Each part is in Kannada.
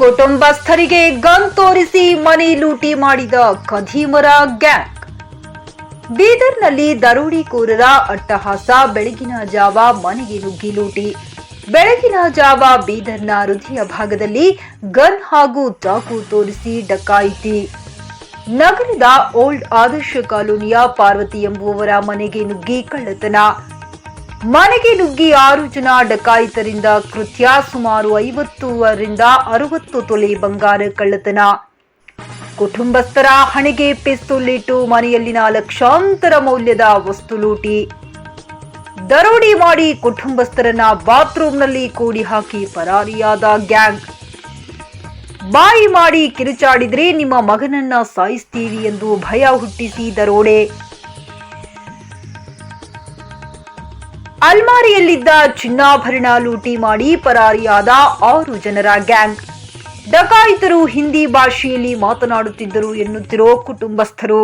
ಕುಟುಂಬಸ್ಥರಿಗೆ ಗನ್ ತೋರಿಸಿ ಮನೆ ಲೂಟಿ ಮಾಡಿದ ಖದೀಮರ ಗ್ಯಾಂಗ್. ಬೀದರ್ನಲ್ಲಿ ದರೋಡೆಕೋರರ ಅಟ್ಟಹಾಸ. ಬೆಳಗಿನ ಜಾವ ಮನೆಗೆ ನುಗ್ಗಿ ಲೂಟಿ. ಬೆಳಗಿನ ಜಾವ ಬೀದರ್ನ ಹೃದಯ ಭಾಗದಲ್ಲಿ ಗನ್ ಹಾಗೂ ಚಾಕು ತೋರಿಸಿ ಡಕಾಯಿತಿ. ನಗರದ ಓಲ್ಡ್ ಆದರ್ಶ ಕಾಲೋನಿಯ ಪಾರ್ವತಿ ಎಂಬುವವರ ಮನೆಗೆ ನುಗ್ಗಿ ಕಳ್ಳತನ. ಮನೆಗೆ ನುಗ್ಗಿ 6 ಜನ ಡಕಾಯಿತರಿಂದ ಕೃತ್ಯ. ಸುಮಾರು 50ರಿಂದ 60 ತೊಲೆ ಬಂಗಾರ ಕಳ್ಳತನ. ಕುಟುಂಬಸ್ಥರ ಹಣೆಗೆ ಪಿಸ್ತೂಲ್ ಇಟ್ಟು ಮನೆಯಲ್ಲಿನ ಲಕ್ಷಾಂತರ ಮೌಲ್ಯದ ವಸ್ತು ಲೂಟಿ. ದರೋಡೆ ಮಾಡಿ ಕುಟುಂಬಸ್ಥರನ್ನ ಬಾತ್ರೂಮ್ನಲ್ಲಿ ಕೂಡಿ ಹಾಕಿ ಪರಾರಿಯಾದ ಗ್ಯಾಂಗ್. ಬಾಯಿ ಮಾಡಿ ಕಿರುಚಾಡಿದ್ರೆ ನಿಮ್ಮ ಮಗನನ್ನ ಸಾಯಿಸ್ತೀವಿ ಎಂದು ಭಯ ಹುಟ್ಟಿಸಿ ದರೋಡೆ. ಅಲ್ಮಾರಿಯಲ್ಲಿದ್ದ ಚಿನ್ನಾಭರಣ ಲೂಟಿ ಮಾಡಿ ಪರಾರಿಯಾದ 6 ಜನರ ಗ್ಯಾಂಗ್. ಡಕಾಯಿತರು ಹಿಂದಿ ಭಾಷೆಯಲ್ಲಿ ಮಾತನಾಡುತ್ತಿದ್ದರು ಎನ್ನುತ್ತಿರೋ ಕುಟುಂಬಸ್ಥರು.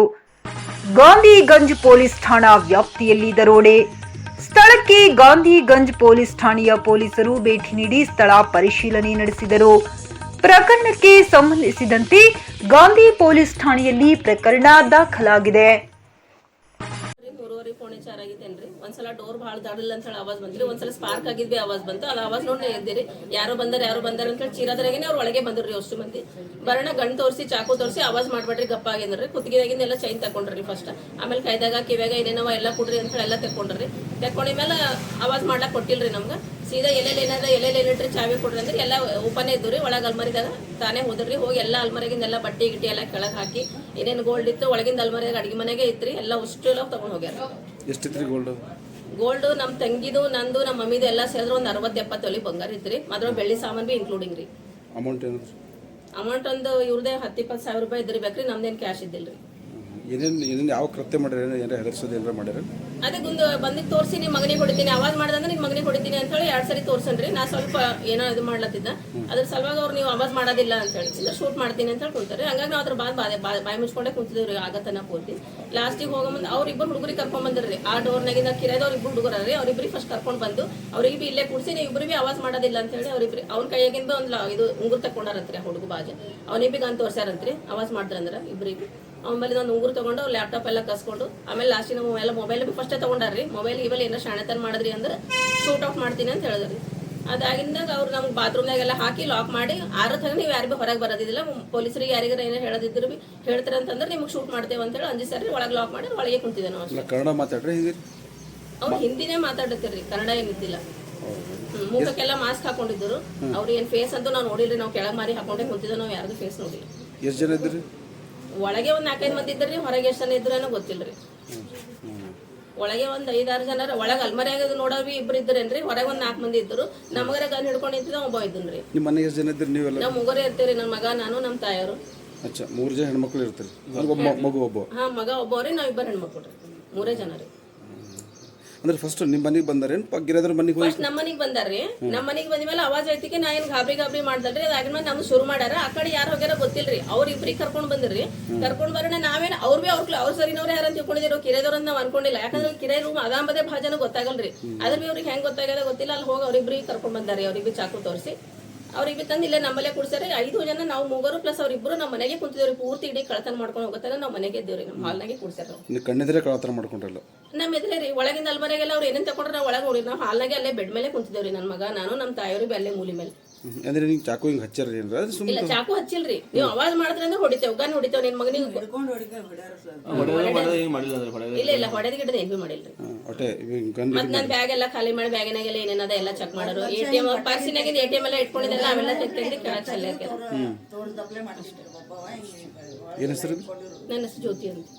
ಗಾಂಧಿಗಂಜ್ ಪೊಲೀಸ್ ಠಾಣಾ ವ್ಯಾಪ್ತಿಯಲ್ಲಿ ದರೋಡೆ. ಸ್ಥಳಕ್ಕೆ ಗಾಂಧಿಗಂಜ್ ಪೊಲೀಸ್ ಠಾಣೆಯ ಪೊಲೀಸರು ಭೇಟಿ ನೀಡಿ ಸ್ಥಳ ಪರಿಶೀಲನೆ ನಡೆಸಿದರು. ಪ್ರಕರಣಕ್ಕೆ ಸಂಬಂಧಿಸಿದಂತೆ ಗಾಂಧಿ ಪೊಲೀಸ್ ಠಾಣೆಯಲ್ಲಿ ಪ್ರಕರಣ ದಾಖಲಾಗಿದೆ. ಪೋಣೆ 4 ಆಗಿತ್ತೇನ್ರಿ. ಒಂದ್ಸಲ ಡೋರ್ ಭಾಳ ದಾಡಿಲ್ಲ ಅಂತ ಹೇಳಿ ಆವಾಜ್ ಬಂದ್ರಿ. ಒಂದ್ಸಲ ಸ್ಪಾರ್ಕ್ ಆಗಿದ್ವಿ ಆವಾಜ್ ಬಂತು. ಅದು ಆವಾಜ್ ನೋಡಿ ಎದ್ದಿರಿ. ಯಾರು ಬಂದಾರ ಅಂತ ಹೇಳಿ ಚೀರಾದ್ರಾಗೇನೆ ಅವ್ರು ಒಳಗೆ ಬಂದ್ರಿ. ಅಷ್ಟು ಮಂದಿ ಬರೋಣ ಗಣ್ ತೋರಿಸಿ ಚಾಕು ತೋರಿಸಿ ಆವಾಜ್ ಮಾಡ್ಬೇಡ್ರಿ ಗಪ್ಪ ಆಗಿದ್ರಿ. ಕುತ್ತಿಗೆದಾಗಿಂದ ಎಲ್ಲ ಚೈನ್ ತಕೊಂಡ್ರಿ ಫಸ್ಟ್. ಆಮೇಲೆ ಕೈದಾಗ ಕಿವ್ಯಾಗ ಏನೇನವ ಎಲ್ಲ ಕೊಡ್ರಿ ಅಂತ ಹೇಳಿ ಎಲ್ಲ ತಕೊಂಡ್ರಿ. ತಕೊಂಡಿದ್ಮೇಲೆ ಆವಾಜ್ ಮಾಡ್ಲಾಕ್ ಕೊಟ್ಟಿಲ್ರಿ ನಮ್ಗೆ. ಸೀದಾ ಎಲ್ಲೆಲ್ಲೇನಿಟ್ರಿ ಚಾವಿ ಕೊಡ್ರಿ ಅಂದ್ರೆ ಎಲ್ಲ ಓಪನ್ ಇದ್ರಿ. ಒಳಗೆ ಅಲ್ಮರಿದಾಗ ತಾನೇ ಹೋದ್ರಿ. ಹೋಗಿ ಎಲ್ಲ ಅಲ್ಮರಿಗಿಂದ ಎಲ್ಲ ಬಟ್ಟೆ ಗಿಟ್ಟಿ ಎಲ್ಲ ಕೆಳಗೆ ಹಾಕಿ ಏನೇನು ಗೋಲ್ಡ್ ಇತ್ತು ಒಳಗಿಂದ ಅಲ್ಮರಿಯಾಗ ಅಡಿಗೆ ಮನೆಗೆ ಇತ್ರಿ. ಎಲ್ಲ ಅಷ್ಟು ಎಲ್ಲ ತಗೊಂಡ್ ಹೋಗ್ಯಾರ. ಎಷ್ಟಿತ್ರಿ ಗೋಲ್ಡ್ ನಮ್ ತಂಗಿದು ನಂದು ನಮ್ಮ ಮಮ್ಮಿದು ಎಲ್ಲ ಸೇರಿದ್ರೆ ಒಂದು 60-70 ತೊಲಿ ಬಂಗಾರ ಇತ್ರಿ. ಅದ್ರ ಬೆಳ್ಳಿ ಸಾಮಾನ್ ಬಿ ಇನ್ಕ್ಲೂಡಿಂಗ್ ರೀ. ಅಮೌಂಟ್ ಒಂದು ಇವ್ರದೇ 10-20 ಸಾವಿರ ರೂಪಾಯಿ ಇದ್ರಿ ಬೇಕ್ರಿ. ನಮ್ದೇನ್ ಕ್ಯಾಶ್ ಇದ್ದಿಲ್ರಿ. ಯಾವ ಕೃತ್ಯ ಮಾಡ್ಯಾರ? ಅದೇ ಬಂದಿದ್ ತೋರಿಸಿ ನಿಮ್ ಮಗನಿಗೆ ಹೊಡಿತೀನಿ ಆವಾಜ್ ಮಾಡ್ದಂದ್ರೆ ನಿಮ್ ಮಗನಿಗೆ ಹೊಡಿತೀನಿ ಅಂತ ಹೇಳಿ 2 ಸರಿ ತೋರ್ಸನ್ರಿ. ನಾ ಸ್ವಲ್ಪ ಏನೋ ಇದು ಮಾಡ್ಲತ್ತಿದ್ದ. ಅದ್ರ ಸಲುವಾಗಿ ಅವ್ರು ನೀವು ಆವಾಜ್ ಮಾಡೋದಿಲ್ಲ ಅಂತ ಹೇಳಿ ಶೂಟ್ ಮಾಡ್ತೀನಿ ಅಂತ ಹೇಳಿ ಕುಂತಾರೆ. ಹಂಗಾಗಿ ನಾವು ಅದ್ರ ಬಾಯಿ ಮುಚ್ಕೊಂಡೆ ಕುಂತಿದ್ರಿ ಆಗತನ ಪೂರ್ತಿ. ಲಾಸ್ಟಿಗೆ ಹೋಗಂಬಂದ್ ಅವ್ರಿಬ್ಬರು ಹುಡುಗರಿಗೆ ಕರ್ಕೊಂಡ್ ಬಂದ್ರಿ. ಆ ಡೋರ್ನಾಗಿಂದ ಕಿರಿಯದವ್ರು 2 ಹುಡುಗರರಿ. ಅವ್ರಿಬ್ರಿಗೆ ಫಸ್ಟ್ ಕರ್ಕೊಂಡ್ ಬಂದು ಅವ್ರಿಗೆ ಬಿ ಇಲ್ಲೇ ಕೂಡ್ಸಿ ನೀವು ಇಬ್ರು ಬಿ ಆವಾಜ್ ಮಾಡೋದಿಲ್ಲ ಅಂತ ಹೇಳಿ ಅವ್ರಿಬ್ರಿ ಅವ್ನ ಕೈಯಾಗಿಂದ ಒಂದು ಇದು ಉಂಗುರ್ ತಕೊಂಡಾರಂತ್ರಿ. ಆ ಹುಡುಗ ಬಾಜು ಅವ್ನಿಗೆ ಗನ್ ತೋರ್ಸ್ಯಾರಂತ್ರಿ. ಆವಾಜ್ ಮಾಡ್ರಂದ್ರ ಇಬ್ರಿಗೆ. ಆಮೇಲೆ ಒಂದು ಉಂಗುರು ತಗೊಂಡು ಅವ್ರು ಲ್ಯಾಪ್ಟಾಪ್ ಎಲ್ಲ ಕಸ್ಕೊಂಡು ಆಮೇಲೆ ಲಾಸ್ಟಿನ ಮೊಬೈಲ್ ಬಿ ಫಸ್ಟೇ ತಗೊಂಡಾರ್ರಿ. ಮೊಬೈಲ್ ಇವೆಲ್ಲ ಏನೋ ಶಾಣೆತನ ಮಾಡಿದ್ರಿ ಅಂದ್ರೆ ಶೂಟ್ ಔಟ್ ಮಾಡ್ತೀನಿ ಅಂತ ಹೇಳಿದ್ರಿ. ಅದಾಗಿಂದಾಗ ಅವ್ರು ನಮ್ಗೆ ಬಾತ್ರೂಮ್ನಾಗೆಲ್ಲ ಹಾಕಿ ಲಾಕ್ ಮಾಡಿ 6 ತಗ ನೀವು ಯಾರು ಬಿ ಹೊರಗೆ ಬರೋದಿಲ್ಲ. ಪೊಲೀಸರಿಗೆ ಯಾರಿಗಾರ ಏನೋ ಹೇಳೋದಿದ್ರು ಬಿ ಹೇಳ್ತಾರೆ ಅಂತಂದ್ರೆ ನಿಮ್ಗೆ ಶೂಟ್ ಮಾಡ್ತೇವೆ ಅಂತ ಹೇಳಿ ಅಂಜಿ ಸರಿ ಒಳಗೆ ಲಾಕ್ ಮಾಡಿ ಒಳಗೆ ಕುಂತಿದ್ದೆ ನಾವು. ಕನ್ನಡ ಮಾತಾಡ್ರಿ ಅವ್ರು ಹಿಂದಿನೇ ಮಾತಾಡತ್ತಿರ್ರಿ, ಕನ್ನಡ ಏನಿದ್ದಿಲ್ಲ. ಮುಖಕ್ಕೆಲ್ಲ ಮಾಸ್ಕ್ ಹಾಕೊಂಡಿದ್ರು. ಅವ್ರು ಏನ್ ಫೇಸ್ ಅಂತೂ ನಾವು ನೋಡಿಲ್ರಿ. ನಾವು ಕೆಳಗೆ ಮಾರಿ ಹಾಕೊಂಡೇ ಕುಂತಿದ್ದೆ. ನಾವು ಯಾರ್ದು ಫೇಸ್ ನೋಡಿಲ್ಲ. ಎಷ್ಟು ಜನ ಇದ್ರಿ? ಒಳಗೆ ಒಂದು 4-5 ಮಂದಿ ಇದ್ರಿ. ಹೊರಗೆ ಎಷ್ಟು ಜನ ಇದ್ರೇನೋ ಗೊತ್ತಿಲ್ರಿ. ಒಳಗೆ ಒಂದು 5-6 ಜನ. ಒಳಗೆ ಅಲ್ಮರಿಯಾಗ ನೋಡೋವಿ ಇಬ್ರು ಇದ್ರೇನ್ರಿ. ಹೊರಗೆ ಒಂದು 4 ಮಂದಿ ಇದ್ರು. ನಮಗರ ಗನ್ ಹಿಡ್ಕೊಂಡು ನಿಂತಿದ್ದ ಒಬ್ಬ ಇದ್ದನ್ರಿ. ನಿಮ್ಮ ಮನೆಗೆ ಎಷ್ಟು ಜನ ಇದ್ರಿ ನೀವೆಲ್ಲ? ನಾವು ಮುಗರೇ ಇರ್ತೀರಿ. ನನ್ನ ಮಗ, ನಾನು, ನಮ್ಮ ತಾಯರು. 3 ಜನ ಹೆಣ್ಮಕ್ಳು ಇರ್ತೀರಿ. ಮಗು ಒಬ್ಬ? ಹಾ, ಮಗ ಒಬ್ಬವ್ರಿ. ನಾವ್ 2 ಹೆಣ್ಮಕ್ಳು ರೀ. 3 ಜನ ರೀ. ಅಂದ್ರೆ ಫಸ್ಟ್ ನಿಮ್ಮ ಮನೆಗೆ ಬಂದಾರೇನು ಗಿರಿಯದ್ರ ಮನೆಗೆ? ಫಸ್ಟ್ ನಮ್ಮ ಮನೆಗೆ ಬಂದಾರ್ರಿ. ನಮ್ಮ ಮನೆಗೆ ಬಂದ ಮೇಲೆ ಆವಾಜ್ ಐತಿಕೆ ನಾ ಏನ್ ಗಾಬರಿ ಮಾಡ್ದಲ್ರಿ. ಅದಾದ್ಮೇಲೆ ನಮ್ಗೆ ಶುರು ಮಾಡ್ಯಾರ. ಆ ಕಡೆ ಯಾರು ಹೋಗ್ಯಾರ ಗೊತ್ತಿಲ್ರಿ. ಅವ್ರ ಇಬ್ರಿಗೆ ಕರ್ಕೊಂಡ್ ಬಂದಿರ್ರಿ. ಕರ್ಕೊಂಡ್ ಬರೋಣ ನಾವೇನ್ ಅವ್ರ ಸರಿನವ್ರು ಯಾರಂತ ತಿಳ್ಕೊಂಡಿರೋ ಕಿರೇದವ್ರ ನಾವ್ ಅನ್ಕೊಂಡಿಲ್ಲ. ಯಾಕಂದ್ರೆ ಕಿರೇ ರೂಮ್ ಅದಾಂಬದೇ ಭಾಳ ಜನ ಗೊತ್ತಾಗಲ್ರಿ. ಅದ್ರ ಬಿ ಅವ್ರಿಗೆ ಹೆಂಗ್ ಗೊತ್ತಾಗಲ್ಲ ಗೊತ್ತಿಲ್ಲ. ಅಲ್ಲಿ ಹೋಗಿ ಅವ್ರಿಬ್ರಿಗೆ ಕರ್ಕೊಂಡ್ ಬಂದಾರಿ. ಅವ್ರಿಗೆ ಚಾಕು ತೋರಿಸಿ ಅವ್ರಿಗೆ ತಂದು ಇಲ್ಲೇ ನಮ್ಮಲ್ಲೇ ಕುಡ್ಸಾರೆ. 5 ಜನ ನಾವು ಮೂವರು ಪ್ಲಸ್ ಅವ್ರಿಬ್ರು ನಮ್ಮ ಮನೆಗೆ ಕುಂತಿದ್ದೇವ್ರಿ. ಪೂರ್ತಿ ಇಡೀ ಕಳತನ ಮಾಡ್ಕೊಂಡು ಹೋಗುತ್ತಾರೆ. ನಾವು ಮನೆಗೆ ಇದ್ದೇವ್ರಿ. ನಮ್ಮ ಹಾಲ್ನಾಗೆ ಕುಡ್ಸಾರ. ಕಣ್ಣಿದ್ರೆ ಕಳತನ ಮಾಡ್ಕೊಂಡ್ರಲ್ಲ? ನಮ್ಮ ಎದುರೇ ರೀ. ಒಳಗಿಂದ ಅಲ್ಮರಿಯಾಗೆಲ್ಲ ಅವ್ರು ಏನೇನು ತಗೊಂಡ್ರೆ ನಾವು ಒಳಗೆ ನೋಡಿ ನಾವು ಹಾಲ್ನಾಗೆ ಅಲ್ಲೇ ಬೆಡ್ ಮೇಲೆ ಕುಂತಿದ್ದೇವ್ರಿ. ನನ್ನ ಮಗ, ನಾನು, ನಮ್ಮ ತಾಯಿಯವ್ರಿಗೆ ಬಿ ಅಲ್ಲೇ ಮೂಲಿ ಮೇಲೆ. ಅಂದ್ರೆ ನೀವು ಚಾಕು ಹಿಂಗೆ ಹಚ್ಚಾರಿ? ಇಲ್ಲ, ಚಾಕು ಹಚ್ಚಿಲ್ರಿ. ನೀವು ಆವಾಜ್ ಮಾಡಿದ್ರೆ ಅಂದ್ರೆ ಹೊಡಿತೇವೆ. ಗನ್ ಹೊಡಿತೇವೆ. ನಿನ್ ಮಗನಿಗೆ ಇಲ್ಲ ಹೊಡೆದ ಗಿಡದ ಏನ್ ಬಿ ಮಾಡಿಲ್ರಿ. ಮತ್ ನನ್ ಬ್ಯಾಗ್ ಎಲ್ಲ ಖಾಲಿ ಮಾಡಿ ಬ್ಯಾಗಿನಾಗೆಲ್ಲ ಏನೇನದ ಎಲ್ಲ ಚೆಕ್ ಮಾಡೋರು. ATM ಪರ್ಸಿನಾಗಿಂದ ATM ಎಲ್ಲ ಇಟ್ಕೊಂಡಿದ್ದೆಲ್ಲ ಅವೆಲ್ಲ ತೆಗ್ದು ಕೆಳಗೆ ಚೆಲ್ಲ. ಏನ್ ಹೆಸರು? ನನ್ನ ಹೆಸರು ಜ್ಯೋತಿ ಅಂತ.